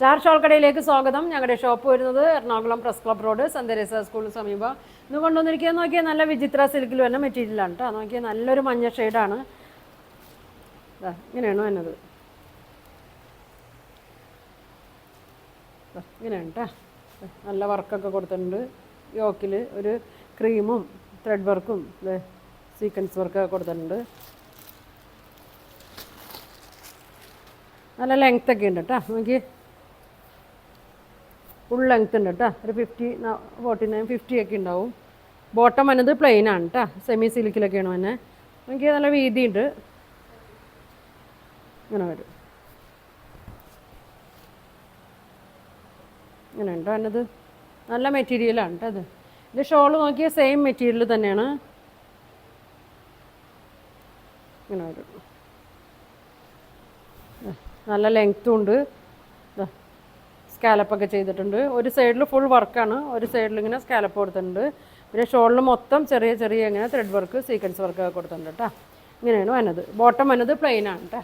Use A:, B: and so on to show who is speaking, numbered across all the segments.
A: Star shawl കടയിലേക്ക് സ്വാഗതം. ഞങ്ങളുടെ ഷോപ്പ് വരുന്നത് Ernakulam press club road saint Teresa സ്കൂളിന് സമീപം. ഇന്ന് കൊണ്ടുവന്നിരിക്കുന്നത് നോക്കിയാൽ നല്ല വിചിത്ര സിൽക്കിൽ വരുന്ന മെറ്റീരിയലാണ് കേട്ടോ. നോക്കിയാൽ നല്ലൊരു മഞ്ഞ ഷെയ്ഡാണ്. ഇങ്ങനെയാണ് വന്നത്. ഇങ്ങനെയാണ് കേട്ടോ. നല്ല വർക്കൊക്കെ കൊടുത്തിട്ടുണ്ട്. യോക്കിൽ ഒരു ക്രീമും ത്രെഡ് വർക്കും സീക്വൻസ് വർക്കൊക്കെ കൊടുത്തിട്ടുണ്ട്. നല്ല ലെങ്ത്തൊക്കെ ഉണ്ട് കേട്ടോ. നോക്കി ഫുൾ ലെങ്ത് ഉണ്ട് കേട്ടോ. ഒരു 49 50 ഒക്കെ ഉണ്ടാവും. ബോട്ടം വന്നത് പ്ലെയിൻ ആണ് കേട്ടോ. സെമി സിൽക്കിലൊക്കെയാണ് വന്നെ. നോക്കി നല്ല വീതിയുണ്ട്. ഇങ്ങനെ വരും. ഇങ്ങനെ ഉണ്ടോ വന്നത്. നല്ല മെറ്റീരിയലാണ് കേട്ടോ. ഇത് ഷോള് നോക്കിയാൽ സെയിം മെറ്റീരിയൽ തന്നെയാണ്. ഇങ്ങനെ വരും. നല്ല ലെങ്ത്തും ഉണ്ട്. സ്കാലപ്പൊക്കെ ചെയ്തിട്ടുണ്ട്. ഒരു സൈഡിൽ ഫുൾ വർക്കാണ്, ഒരു സൈഡിൽ ഇങ്ങനെ സ്കാലപ്പ് കൊടുത്തിട്ടുണ്ട്. പിന്നെ ഷോളിൽ മൊത്തം ചെറിയ ചെറിയ ഇങ്ങനെ ത്രെഡ് വർക്ക് സീക്വൻസ് വർക്കൊക്കെ കൊടുത്തിട്ടുണ്ട് കേട്ടോ. ഇങ്ങനെയാണ് വന്നത്. ബോട്ടം വന്നത് പ്ലെയിൻ ആണ് കേട്ടോ.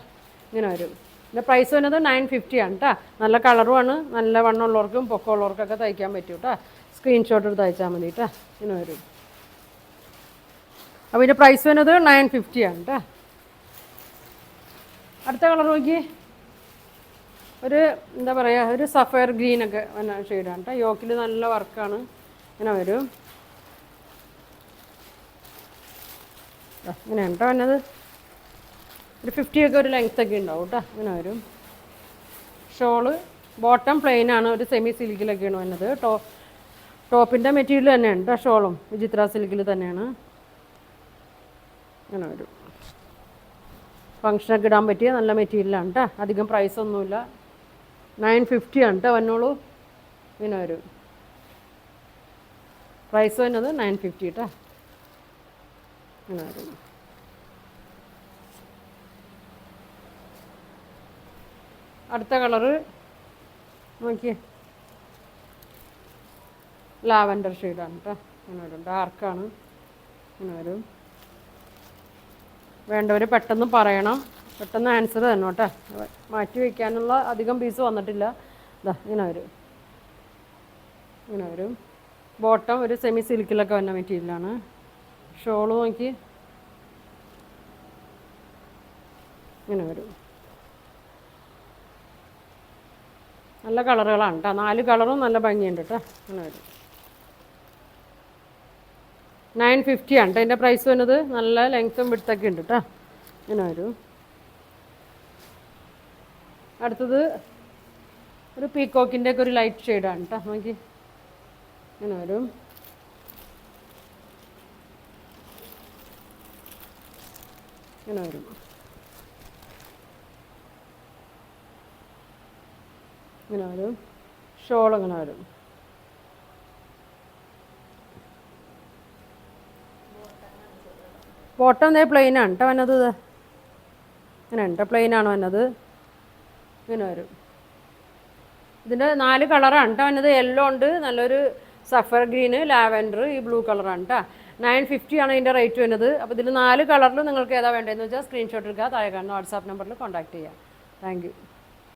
A: ഇങ്ങനെ വരും. പിന്നെ പ്രൈസ് വന്നത് 950 ആണ് കേട്ടോ. നല്ല കളറുമാണ്. നല്ല വണ്ണമുള്ളവർക്കും പൊക്കമുള്ളവർക്കൊക്കെ തയ്ക്കാൻ പറ്റും കേട്ടോ. സ്ക്രീൻഷോട്ട് എടുത്ത് തയ്ച്ചാൽ മതി കേട്ടോ. ഇങ്ങനെ വരും. അപ്പോൾ ഇതിൻ്റെ പ്രൈസ് വന്നത് 950 ആണ് കേട്ടോ. അടുത്ത കളർ നോക്കി. ഒരു എന്താ പറയുക, ഒരു സഫയർ ഗ്രീനൊക്കെ വന്ന ഷെയ്ഡാണ് കേട്ടോ. യോക്കിൽ നല്ല വർക്കാണ്. ഇങ്ങനെ വരും. ഇങ്ങനെയാണ് കേട്ടോ വന്നത്. ഒരു 50 ഒക്കെ ഒരു ലെങ്ത്തൊക്കെ ഉണ്ടാവും കേട്ടോ. ഇങ്ങനെ വരും. ഷോള് ബോട്ടം പ്ലെയിൻ ആണ്. ഒരു സെമി സിൽക്കിലൊക്കെയാണ് വന്നത്. ടോപ്പിൻ്റെ മെറ്റീരിയൽ തന്നെയാണ് കേട്ടോ. ഷോളും വിചിത്ര സിൽക്കിൽ തന്നെയാണ്. ഇങ്ങനെ വരും. ഫങ്ഷനൊക്കെ ഇടാൻ പറ്റിയ നല്ല മെറ്റീരിയലാണ് കേട്ടോ. അധികം പ്രൈസൊന്നുമില്ല. 950 ആണ് കേട്ടോ വന്നോളൂ. ഇങ്ങനെ വരും. പ്രൈസ് വന്നത് 950 കേട്ടോ. ഇങ്ങനെ വരും. അടുത്ത കളറ് നോക്കിയേ. ലാവൻഡർ ഷെയ്ഡാണ് കേട്ടോ. ഇങ്ങനെ വരും. ഡാർക്കാണ്. ഇങ്ങനെ വരും. വേണ്ടവർ പെട്ടെന്ന് പറയണം. പെട്ടെന്ന് ആൻസർ തന്നെ കേട്ടോ. മാറ്റി വയ്ക്കാനുള്ള അധികം പീസ് വന്നിട്ടില്ല. ഇതാ ഇങ്ങനെ വരും. ഇങ്ങനെ വരും. ബോട്ടം ഒരു സെമി സിൽക്കിലൊക്കെ വന്ന മെറ്റീരിയലാണ്. ഷോള് നോക്കി. ഇങ്ങനെ വരും. നല്ല കളറുകളാണ് കേട്ടോ. 4 കളറും നല്ല ഭംഗിയുണ്ട് കേട്ടോ. ഇങ്ങനെ വരും. 950 ആണ് കേട്ടോ. ഇതിൻ്റെ പ്രൈസ് വന്നത്. നല്ല ലെങ്ത്തും വിഡ്ത്തൊക്കെ ഉണ്ട് കേട്ടോ. ഇങ്ങനെ വരും. അടുത്തത് ഒരു പീക്കോക്കിൻ്റെ ഒക്കെ ഒരു ലൈറ്റ് ഷെയ്ഡാണ് കേട്ടോ. നോക്കി. ഇങ്ങനെ വരും. ഇങ്ങനെ വരും. ഇങ്ങനെ വരും. ഷോൾ ഇങ്ങനെ വരും. ബോട്ടം പ്ലെയിൻ ആണ് കേട്ടോ വന്നത്. ഇങ്ങനെ ഉണ്ട്. പ്ലെയിൻ ആണ് വന്നത്. ഇങ്ങനെ വരും. ഇതിൻ്റെ 4 കളറാണ് കേട്ടോ വന്നത്. യെല്ലോ ഉണ്ട്, നല്ലൊരു സഫർ ഗ്രീന്, ലാവൻഡർ, ഈ ബ്ലൂ കളറാണ് കേട്ടോ. 950 ആണ് ഇതിൻ്റെ റേറ്റ് വരുന്നത്. അപ്പോൾ ഇതിൽ 4 കളറിൽ നിങ്ങൾക്ക് ഏതാ വേണ്ടതെന്ന് വെച്ചാൽ സ്ക്രീൻഷോട്ട് എടുക്കുക. താഴെ കാണുന്ന വാട്സാപ്പ് നമ്പറിൽ കോൺടാക്ട് ചെയ്യാം. Thank you.